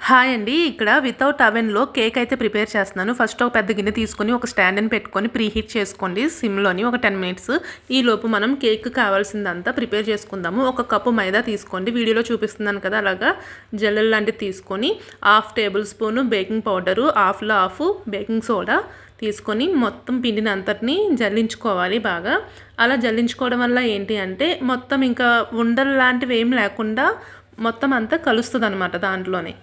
Hi అండి. ఇక్కడ without అవెన్‌లో cake అయితే ప్రిపేర్ చేస్తున్నాను. ఫస్ట్ ఒక పెద్ద గిన్నె తీసుకొని ఒక స్టాండ్‌ని పెట్టుకొని ప్రీ హీట్ చేసుకోండి సిమ్‌లోని ఒక 10 మినిట్స్. ఈలోపు మనం కేక్ కావాల్సిందంతా ప్రిపేర్ చేసుకుందాము. ఒక కప్పు మైదా తీసుకోండి. వీడియోలో చూపిస్తున్నాను కదా అలాగా జల్లెడ లాంటిది తీసుకొని half table spoon baking powder, హాఫ్‌లో హాఫ్ బేకింగ్ సోడా తీసుకొని మొత్తం పిండిని అంతటిని జల్లించుకోవాలి బాగా. అలా జల్లించుకోవడం వల్ల ఏంటి అంటే మొత్తం ఇంకా ఉండలు లాంటివి ఏం లేకుండా మొత్తం అంతా కలుస్తుందనమాట దాంట్లోనే.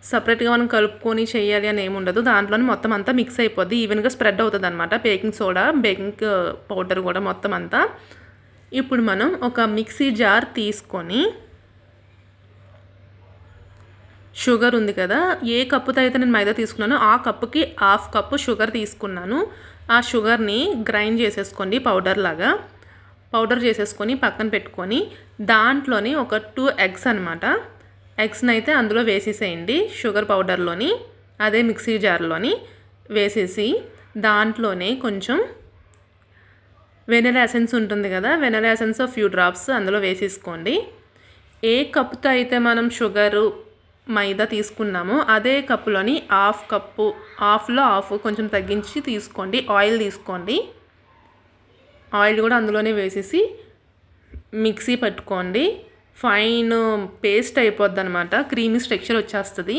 సపరేట్గా మనం కలుపుకొని చేయాలి అని ఏమి ఉండదు. దాంట్లోనే మొత్తం అంతా మిక్స్ అయిపోద్ది. ఈవెన్గా స్ప్రెడ్ అవుతుంది అనమాట. బేకింగ్ సోడా, బేకింగ్ పౌడర్ కూడా మొత్తం అంతా. ఇప్పుడు మనం ఒక మిక్సీ జార్ తీసుకొని షుగర్ ఉంది కదా, ఏ కప్పుతో అయితే నేను మైదా తీసుకున్నానో ఆ కప్పుకి హాఫ్ కప్పు షుగర్ తీసుకున్నాను. ఆ షుగర్ని గ్రైండ్ చేసేసుకోండి పౌడర్ చేసేసుకొని పక్కన పెట్టుకొని దాంట్లోని ఒక 2 ఎగ్స్ అనమాట. ఎగ్స్ని అయితే అందులో వేసేసేయండి. షుగర్ పౌడర్లోని అదే మిక్సీ జార్లోని వేసేసి దాంట్లోనే కొంచెం వెనిలా ఎసెన్స్ ఉంటుంది కదా, వెనిలా ఎసెన్స్ ఫ్యూ డ్రాప్స్ అందులో వేసేసుకోండి. ఏ కప్పుతో అయితే మనం షుగరు మైదా తీసుకున్నామో అదే కప్పులోని హాఫ్ కప్పు, హాఫ్లో హాఫ్ కొంచెం తగ్గించి తీసుకోండి. ఆయిల్ తీసుకోండి. ఆయిల్ కూడా అందులోనే వేసేసి మిక్సీ పట్టుకోండి. ఫైన్ పేస్ట్ అయిపోద్ది అనమాట. క్రీమీ స్ట్రక్చర్ వచ్చేస్తుంది.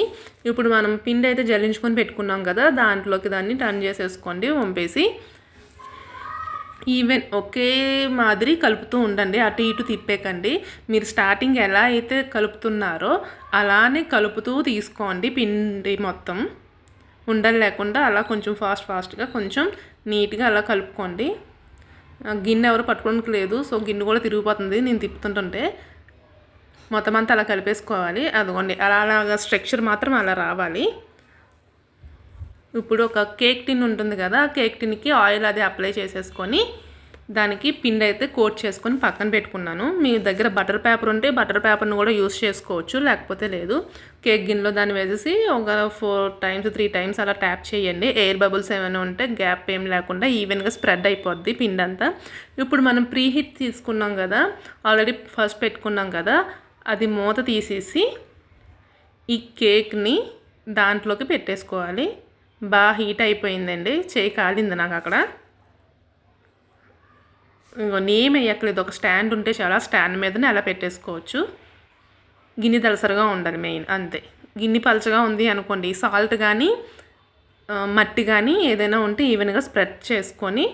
ఇప్పుడు మనం పిండి అయితే జల్లించుకొని పెట్టుకున్నాం కదా, దాంట్లోకి దాన్ని టర్న్ చేసేసుకోండి. వంపేసి ఈవెన్ ఒకే మాదిరి కలుపుతూ ఉండండి. అటు ఇటు తిప్పేకండి. మీరు స్టార్టింగ్ ఎలా అయితే కలుపుతున్నారో అలానే కలుపుతూ తీసుకోండి. పిండి మొత్తం ఉండలు లేకుండా అలా కొంచెం ఫాస్ట్గా కొంచెం నీట్గా అలా కలుపుకోండి. గిన్నె ఎవరు పట్టుకోవడానికి లేదు, సో గిన్నె కూడా తిరిగిపోతుంది నేను తిప్పుతుంటుంటే. మొత్తం అంతా అలా కలిపేసుకోవాలి. అదిగోండి అలాగా స్ట్రక్చర్ మాత్రం అలా రావాలి. ఇప్పుడు ఒక కేక్ టిన్ ఉంటుంది కదా, కేక్ టిన్కి ఆయిల్ అది అప్లై చేసేసుకొని దానికి పిండి అయితే కోట్ చేసుకొని పక్కన పెట్టుకున్నాను. మీ దగ్గర బటర్ పేపర్ ఉంటే బటర్ పేపర్ని కూడా యూస్ చేసుకోవచ్చు, లేకపోతే లేదు. కేక్ గిన్నెలో దాన్ని వేసేసి ఒక 4 టైమ్స్ 3 టైమ్స్ అలా ట్యాప్ చేయండి. ఎయిర్ బబుల్స్ ఏమైనా ఉంటే గ్యాప్ ఏం లేకుండా ఈవెన్గా స్ప్రెడ్ అయిపోద్ది పిండి అంతా. ఇప్పుడు మనం ప్రీ హీట్ తీసుకున్నాం కదా, ఆల్రెడీ ఫస్ట్ పెట్టుకున్నాం కదా, అది మూత తీసేసి ఈ కేక్ని దాంట్లోకి పెట్టేసుకోవాలి. బాగా హీట్ అయిపోయిందండి, చేయి కాలింది నాకు అక్కడ. ఇంకో నేమ్ వేయట్లేదు, ఒక స్టాండ్ ఉంటే చాలా, స్టాండ్ మీదనే అలా పెట్టేసుకోవచ్చు. గిన్నె దలసరిగా ఉండాలి మెయిన్, అంతే. గిన్నె పలచగా ఉంది అనుకోండి, సాల్ట్ కానీ మట్టి కానీ ఏదైనా ఉంటే ఈవెన్గా స్ప్రెడ్ చేసుకొని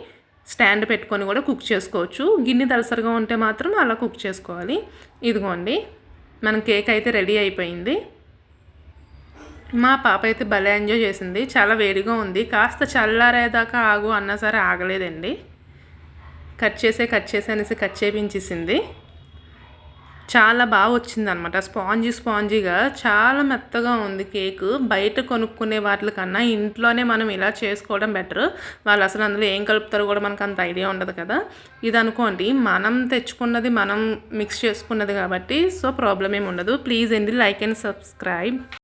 స్టాండ్ పెట్టుకొని కూడా కుక్ చేసుకోవచ్చు. గిన్నె దలసరిగా ఉంటే మాత్రం అలా కుక్ చేసుకోవాలి. ఇదిగోండి మన కేక్ అయితే రెడీ అయిపోయింది. మా పాప అయితే భలే ఎంజాయ్ చేసింది. చాలా వేడిగా ఉంది, కాస్త చల్లారేదాకా ఆగు అన్నా సరే ఆగలేదండి. కట్ చేసే అనేసి కట్ చేయించేసింది. చాలా బాగా వచ్చింది అనమాట. స్పాంజీగా చాలా మెత్తగా ఉంది కేక్. బయట కొనుక్కునే వాటికన్నా ఇంట్లోనే మనం ఇలా చేసుకోవడం బెటర్. వాళ్ళు అసలు అందులో ఏం కలుపుతారో కూడా మనకు అంత ఐడియా ఉండదు కదా. ఇది అనుకోండి మనం తెచ్చుకున్నది, మనం మిక్స్ చేసుకున్నది కాబట్టి సో ప్రాబ్లం ఏమి ఉండదు. ప్లీజ్ అండి, లైక్ అండ్ సబ్స్క్రైబ్.